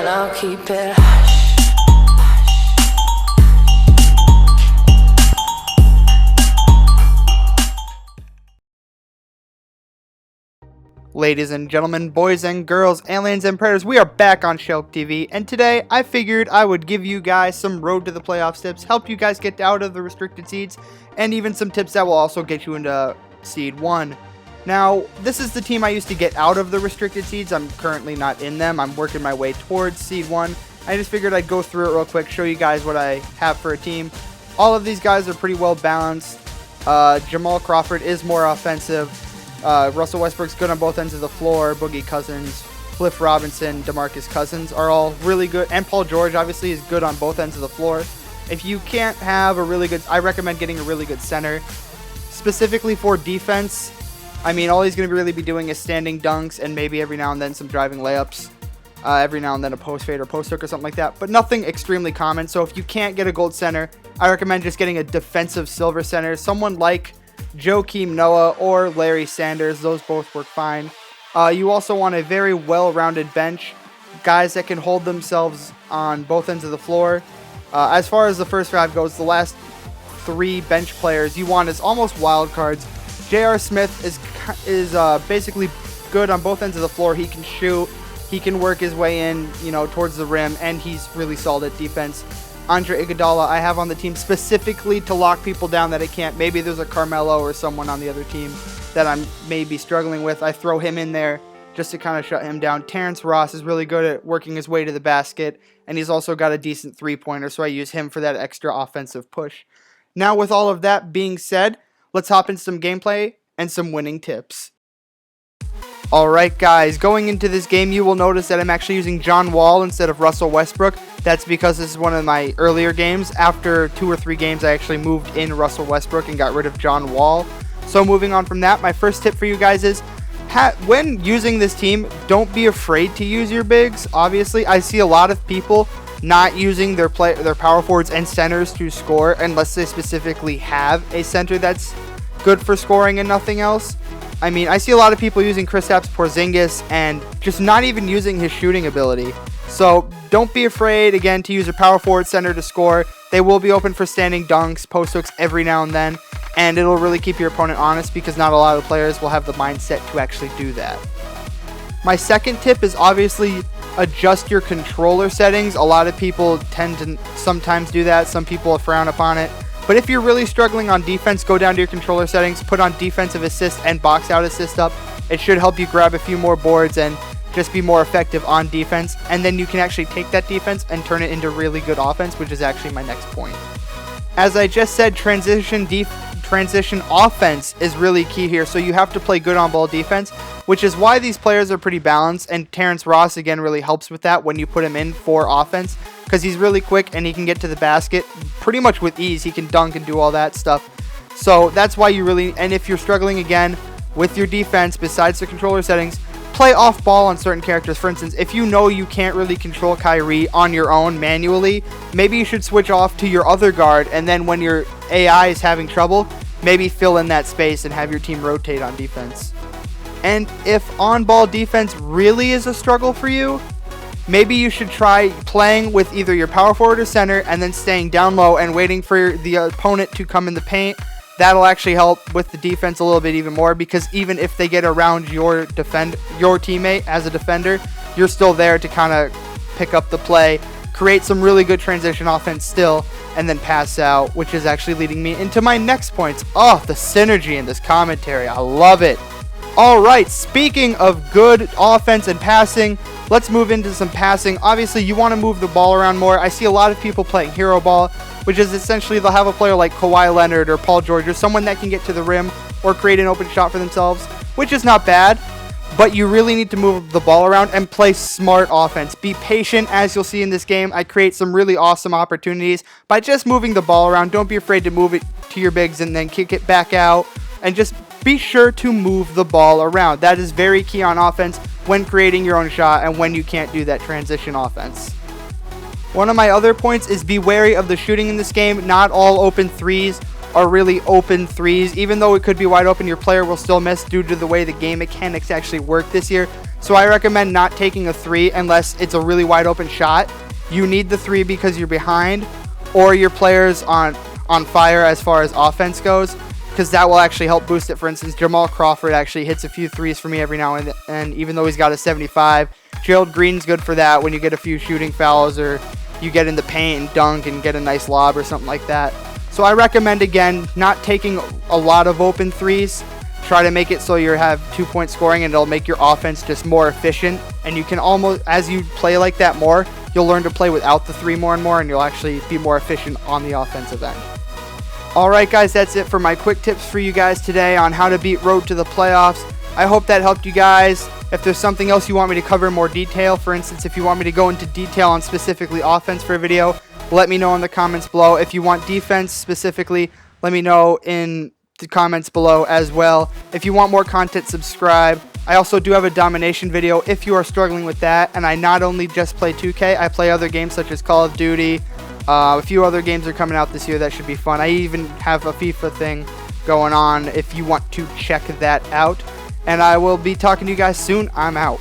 and I'll keep it hush. Ladies and gentlemen, boys and girls, aliens and predators, we are back on Shelk TV, and today I figured I would give you guys some road to the playoffs tips, help you guys get out of the restricted seeds, and even some tips that will also get you into seed 1. Now, this is the team I used to get out of the restricted seeds. I'm currently not in them. I'm working my way towards seed 1. I just figured I'd go through it real quick, show you guys what I have for a team. All of these guys are pretty well balanced. Jamal Crawford is more offensive. Russell Westbrook's good on both ends of the floor. Boogie Cousins, Cliff Robinson, DeMarcus Cousins are all really good. And Paul George, obviously, is good on both ends of the floor. If you can't have a really good... I recommend getting a really good center. Specifically for defense, I mean, all he's going to really be doing is standing dunks and maybe every now and then some driving layups. Every now and then a post fade or post hook or something like that. But nothing extremely common. So if you can't get a gold center, I recommend just getting a defensive silver center. Someone like Joakim Noah or Larry Sanders. Those both work fine. You also want a very well-rounded bench. Guys that can hold themselves on both ends of the floor. As far as the first 5 goes, the last 3 bench players you want is almost wild cards. J.R. Smith is basically good on both ends of the floor. He can shoot. He can work his way in, towards the rim, and he's really solid at defense. Andre Iguodala I have on the team specifically to lock people down that I can't. Maybe there's a Carmelo or someone on the other team that I'm maybe struggling with. I throw him in there just to kind of shut him down. Terrence Ross is really good at working his way to the basket, and he's also got a decent three-pointer, so I use him for that extra offensive push. Now, with all of that being said, let's hop into some gameplay and some winning tips. Alright guys, going into this game you will notice that I'm actually using John Wall instead of Russell Westbrook. That's because this is one of my earlier games. After 2 or 3 games I actually moved in Russell Westbrook and got rid of John Wall. So moving on from that, my first tip for you guys is when using this team, don't be afraid to use your bigs. Obviously, I see a lot of people not using their power forwards and centers to score unless they specifically have a center that's good for scoring and nothing else. I mean, I see a lot of people using Kristaps Porzingis and just not even using his shooting ability. So don't be afraid, again, to use a power forward center to score. They will be open for standing dunks, post hooks every now and then, and it'll really keep your opponent honest because not a lot of players will have the mindset to actually do that. My second tip is obviously adjust your controller settings. A lot of people tend to sometimes do that. Some people frown upon it. But if you're really struggling on defense, go down to your controller settings, put on defensive assist and box out assist up. It should help you grab a few more boards and just be more effective on defense. And then you can actually take that defense and turn it into really good offense, which is actually my next point. As I just said, transition offense is really key here. So you have to play good on ball defense, which is why these players are pretty balanced. And Terrence Ross, again, really helps with that when you put him in for offense, because he's really quick and he can get to the basket pretty much with ease. He can dunk and do all that stuff. So that's why you really, and if you're struggling again with your defense besides the controller settings, play off ball on certain characters. For instance, if you know you can't really control Kyrie on your own manually, maybe you should switch off to your other guard, and then when your AI is having trouble, maybe fill in that space and have your team rotate on defense. And if on-ball defense really is a struggle for you, maybe you should try playing with either your power forward or center and then staying down low and waiting for the opponent to come in the paint. That'll actually help with the defense a little bit even more, because even if they get around your teammate as a defender, you're still there to kind of pick up the play, create some really good transition offense still, and then pass out, which is actually leading me into my next points. Oh, the synergy in this commentary. I love it. All right, speaking of good offense and passing, let's move into some passing. Obviously, you want to move the ball around more. I see a lot of people playing hero ball, which is essentially they'll have a player like Kawhi Leonard or Paul George or someone that can get to the rim or create an open shot for themselves, which is not bad, but you really need to move the ball around and play smart offense. Be patient. As you'll see in this game, I create some really awesome opportunities by just moving the ball around. Don't be afraid to move it to your bigs and then kick it back out, and just be sure to move the ball around. That is very key on offense when creating your own shot and when you can't do that transition offense. One of my other points is be wary of the shooting in this game. Not all open threes are really open threes. Even though it could be wide open, your player will still miss due to the way the game mechanics actually work this year. So I recommend not taking a 3 unless it's a really wide open shot. You need the 3 because you're behind or your player's on fire as far as offense goes, because that will actually help boost it. For instance, Jamal Crawford actually hits a few threes for me every now and then, even though he's got a 75. Gerald Green's good for that when you get a few shooting fouls or you get in the paint and dunk and get a nice lob or something like that. So I recommend, again, not taking a lot of open threes. Try to make it so you have 2-point scoring, and it'll make your offense just more efficient. And you can almost, as you play like that more, you'll learn to play without the 3 more and more, and you'll actually be more efficient on the offensive end. Alright guys, that's it for my quick tips for you guys today on how to beat Road to the Playoffs. I hope that helped you guys. If there's something else you want me to cover in more detail, for instance, if you want me to go into detail on specifically offense for a video, let me know in the comments below. If you want defense specifically, let me know in the comments below as well. If you want more content, subscribe. I also do have a domination video if you are struggling with that, and I not only just play 2K, I play other games such as Call of Duty. A few other games are coming out this year that should be fun. I even have a FIFA thing going on if you want to check that out. And I will be talking to you guys soon. I'm out.